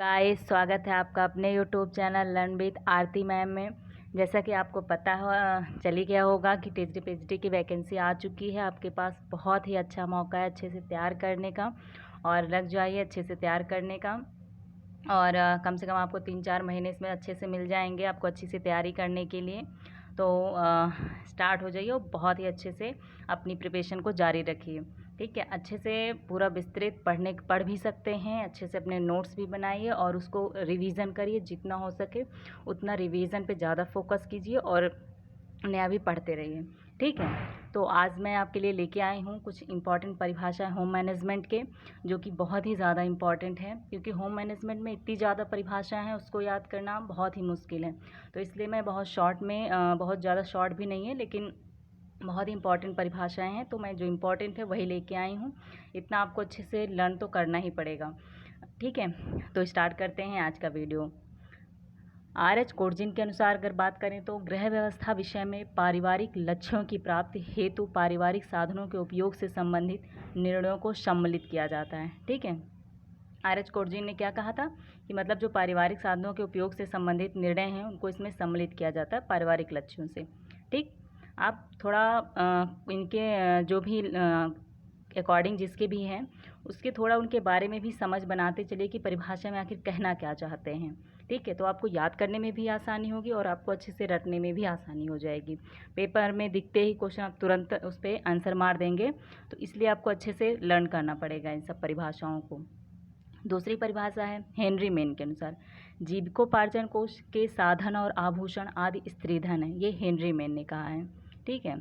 Guys, स्वागत है आपका अपने YouTube channel learn with Aarti ma'am में। जैसा कि आपको पता हो चली गया होगा कि टीचर पीएचडी की वैकेंसी आ चुकी है आपके पास। बहुत ही अच्छा मौका है अच्छे से तैयार करने का, और लग जाइए अच्छे से तैयार करने का। और कम से कम आपको 3-4 महीने इसमें अच्छे से मिल जाएंगे आपको अच्छी से तैयारी करने के लिए। तो स्टार्ट हो जाइए और बहुत ही अच्छे से अपनी प्रिपरेशन को जारी रखिए। ठीक है, अच्छे से पूरा विस्तृत पढ़ भी सकते हैं, अच्छे से अपने नोट्स भी बनाइए और उसको रिवीजन करिए। जितना हो सके उतना रिवीजन पे ज़्यादा फोकस कीजिए और नया भी पढ़ते रहिए। ठीक है, तो आज मैं आपके लिए लेके आई हूँ कुछ इंपॉर्टेंट परिभाषाएं होम मैनेजमेंट के, जो कि बहुत ही ज़्यादा इम्पॉर्टेंट है, क्योंकि होम मैनेजमेंट में इतनी ज़्यादा परिभाषाएं हैं उसको याद करना बहुत ही मुश्किल है। तो इसलिए मैं बहुत शॉर्ट में बहुत ज़्यादा शॉर्ट भी नहीं है लेकिन बहुत ही इंपॉर्टेंट परिभाषाएं हैं, तो मैं जो इम्पोर्टेंट है वही लेके आई हूँ। इतना आपको अच्छे से लर्न तो करना ही पड़ेगा। ठीक है, तो स्टार्ट करते हैं आज का वीडियो। आर.एच. कोर्जिन के अनुसार अगर बात करें तो गृह व्यवस्था विषय में पारिवारिक लक्ष्यों की प्राप्ति हेतु पारिवारिक साधनों के उपयोग से संबंधित निर्णयों को सम्मिलित किया जाता है। ठीक है, आर.एच. कोर्जिन ने क्या कहा था कि मतलब जो पारिवारिक साधनों के उपयोग से संबंधित निर्णय हैं उनको इसमें सम्मिलित किया जाता है पारिवारिक लक्ष्यों से। ठीक, आप थोड़ा इनके जो भी अकॉर्डिंग जिसके भी हैं उसके थोड़ा उनके बारे में भी समझ बनाते चलिए कि परिभाषा में आखिर कहना क्या चाहते हैं। ठीक है, तो आपको याद करने में भी आसानी होगी और आपको अच्छे से रटने में भी आसानी हो जाएगी। पेपर में दिखते ही क्वेश्चन आप तुरंत उस पर आंसर मार देंगे, तो इसलिए आपको अच्छे से लर्न करना पड़ेगा इन सब परिभाषाओं को। दूसरी परिभाषा है हेनरी मेन के अनुसार जीविकोपार्जन कोष के साधन और आभूषण आदि स्त्रीधन है। ये हेनरी मेन ने कहा है। ठीक है,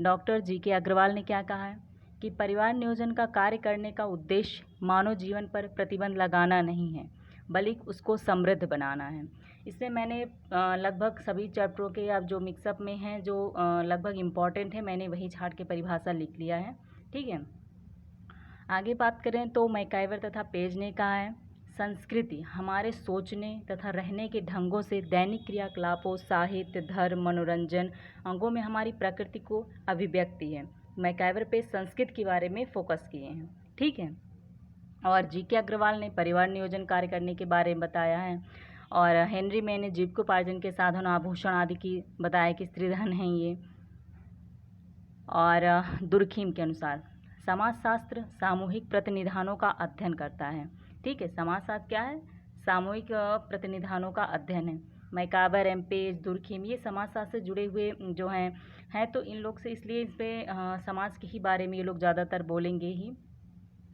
डॉक्टर जी.के. अग्रवाल ने क्या कहा है कि परिवार नियोजन का कार्य करने का उद्देश्य मानव जीवन पर प्रतिबंध लगाना नहीं है बल्कि उसको समृद्ध बनाना है। इससे मैंने लगभग सभी चैप्टरों के अब जो मिक्सअप में हैं जो लगभग इम्पॉर्टेंट है मैंने वही छाट के परिभाषा लिख लिया है। ठीक है, आगे बात करें तो मैकाइवर तथा पेज ने कहा है संस्कृति हमारे सोचने तथा रहने के ढंगों से दैनिक क्रियाकलापों साहित्य धर्म मनोरंजन अंगों में हमारी प्रकृति को अभिव्यक्ति है। मैकाइवर पे संस्कृत के बारे में फोकस किए हैं। ठीक है, और जी.के. अग्रवाल ने परिवार नियोजन कार्य करने के बारे में बताया है, और हेनरी मे ने जीविकोपार्जन के साधन आभूषण आदि की बताया कि स्त्रीधन हैं ये। और दुर्खीम के अनुसार समाजशास्त्र सामूहिक प्रतिनिधानों का अध्ययन करता है। ठीक है, समाजशास्त्र क्या है? सामूहिक प्रतिनिधानों का अध्ययन है। मैकाइवर, एम्पेज, दुर्खीम ये समाजशास्त्र से जुड़े हुए जो हैं तो इन लोग से इसलिए इस पर समाज के ही बारे में ये लोग ज़्यादातर बोलेंगे ही।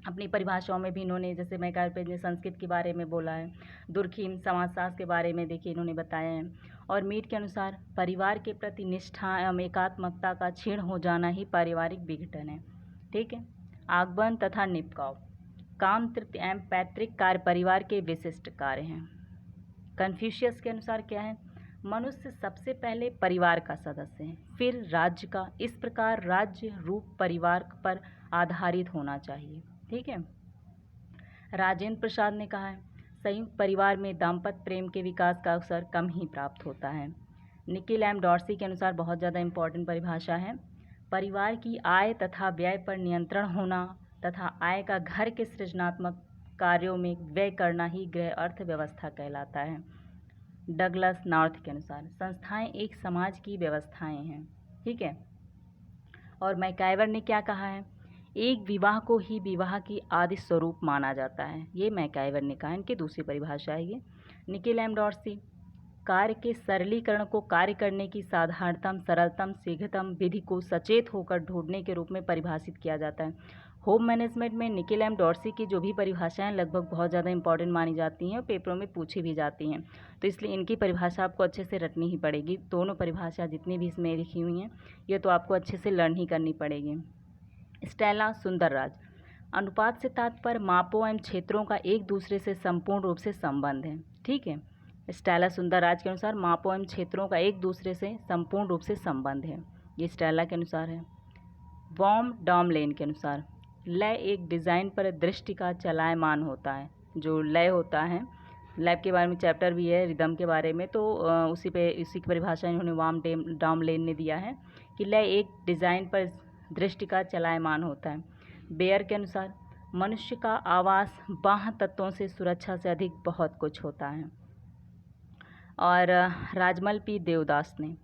अपनी परिभाषाओं में भी इन्होंने जैसे मैकाइवर ने संस्कृत के बारे में बोला है, दुर्खीम समाजशास्त्र के बारे में देखिए इन्होंने बताया है। और मीड के अनुसार परिवार के प्रति निष्ठा एवं एकात्मकता का क्षीण हो जाना ही पारिवारिक विघटन है। ठीक है, आगमन तथा निपकाव काम तृप्ति एवं पैतृक कार्य परिवार के विशिष्ट कार्य हैं। कन्फ्यूशियस के अनुसार क्या है? मनुष्य सबसे पहले परिवार का सदस्य है, फिर राज्य का। इस प्रकार राज्य रूप परिवार पर आधारित होना चाहिए। ठीक है, राजेंद्र प्रसाद ने कहा है संयुक्त परिवार में दाम्पत्य प्रेम के विकास का अवसर कम ही प्राप्त होता है। निकिल एम डॉर्सी के अनुसार बहुत ज़्यादा इम्पॉर्टेंट परिभाषा है परिवार की आय तथा व्यय पर नियंत्रण होना तथा आय का घर के सृजनात्मक कार्यों में व्यय करना ही गृह अर्थव्यवस्था कहलाता है। डगलस नॉर्थ के अनुसार संस्थाएं एक समाज की व्यवस्थाएं हैं। ठीक है, और मैकाइवर ने क्या कहा है? एक विवाह को ही विवाह की आदि स्वरूप माना जाता है। ये मैकाइवर ने कहा, इनकी दूसरी परिभाषा है ये। निकिल एम डॉर्सी कार्य के सरलीकरण को कार्य करने की साधारणतम सरलतम शीघ्रतम विधि को सचेत होकर ढूंढने के रूप में परिभाषित किया जाता है। होम मैनेजमेंट में निकिल एम डॉर्सी की जो भी परिभाषाएं लगभग बहुत ज़्यादा इंपॉर्टेंट मानी जाती हैं और पेपरों में पूछी भी जाती हैं, तो इसलिए इनकी परिभाषा आपको अच्छे से रटनी ही पड़ेगी। दोनों परिभाषा जितनी भी इसमें लिखी हुई हैं ये तो आपको अच्छे से लर्न ही करनी पड़ेगी। स्टेला सुंदरराज अनुपात से तात्पर्य मापों एवं क्षेत्रों का एक दूसरे से संपूर्ण रूप से संबंध है। ठीक है, स्टेला सुंदरराज के अनुसार मापों एवं क्षेत्रों का एक दूसरे से संपूर्ण रूप से संबंध है। ये स्टेला के अनुसार है। वॉम डॉमलेन के अनुसार लय एक डिज़ाइन पर दृष्टि का चलायमान होता है। जो लय होता है, लय के बारे में चैप्टर भी है रिदम के बारे में, तो उसी की परिभाषा इन्होंने वॉम डॉमलेन ने दिया है कि लय एक डिज़ाइन पर दृष्टि का चलायमान होता है। बेयर के अनुसार मनुष्य का आवास बाह्य तत्वों से सुरक्षा से अधिक बहुत कुछ होता है। और राजमल पी देवदास ने,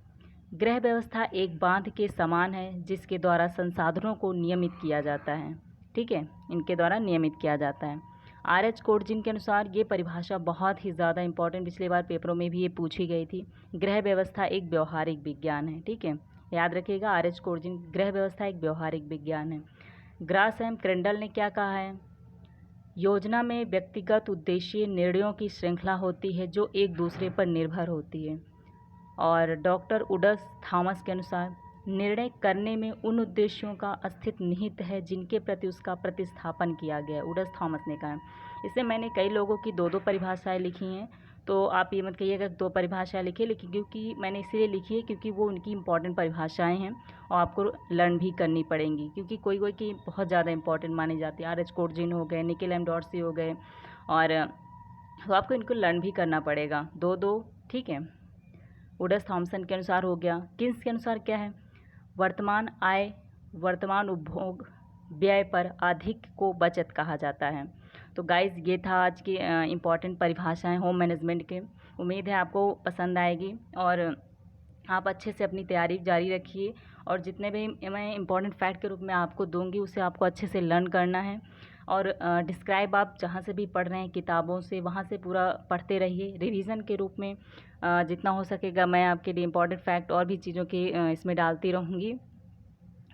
गृह व्यवस्था एक बांध के समान है जिसके द्वारा संसाधनों को नियमित किया जाता है। ठीक है, इनके द्वारा नियमित किया जाता है। आर.एच. कोटजिन के अनुसार ये परिभाषा बहुत ही ज़्यादा इंपॉर्टेंट, पिछली बार पेपरों में भी ये पूछी गई थी। गृह व्यवस्था एक व्यवहारिक विज्ञान है। ठीक है, याद रखिएगा, आर.एच. कोटजिन, गृह व्यवस्था एक व्यवहारिक विज्ञान है। ग्रासहैम क्रेंडल ने क्या कहा है? योजना में व्यक्तिगत उद्देश्य निर्णयों की श्रृंखला होती है जो एक दूसरे पर निर्भर होती है। और डॉक्टर उडस थॉमस के अनुसार निर्णय करने में उन उद्देश्यों का अस्तित्व निहित है जिनके प्रति उसका प्रतिस्थापन किया गया है, उडस थॉमस ने कहा है। इससे मैंने कई लोगों की दो दो परिभाषाएं लिखी हैं, तो आप ये मत कहिएगा दो परिभाषाएं लिखी, लेकिन क्योंकि मैंने इसलिए लिखी है क्योंकि वो उनकी इंपॉर्टेंट परिभाषाएं हैं और आपको लर्न भी करनी पड़ेंगी, क्योंकि कोई कोई की बहुत ज़्यादा इंपॉर्टेंट मानी जाती है। आर.एच. कोटजिन हो गए, निकेल एम. डॉर्सी हो गए, और तो आपको इनको लर्न भी करना पड़ेगा दो दो। ठीक है, उडस थॉमसन के अनुसार हो गया। किन्स के अनुसार क्या है? वर्तमान आय, वर्तमान उपभोग, व्यय पर अधिक को बचत कहा जाता है। तो गाइस, ये था आज की इम्पॉर्टेंट परिभाषाएं होम मैनेजमेंट के। उम्मीद है आपको पसंद आएगी और आप अच्छे से अपनी तैयारी जारी रखिए, और जितने भी मैं इम्पॉर्टेंट फैक्ट के रूप में आपको दूंगी उसे आपको अच्छे से लर्न करना है। और डिस्क्राइब आप जहाँ से भी पढ़ रहे हैं किताबों से, वहाँ से पूरा पढ़ते रहिए। रिवीजन के रूप में जितना हो सकेगा मैं आपके लिए इम्पॉर्टेंट फैक्ट और भी चीज़ों के इसमें डालती रहूँगी,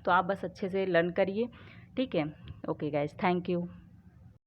तो आप बस अच्छे से लर्न करिए। ठीक है, ओके गाइस, थैंक यू।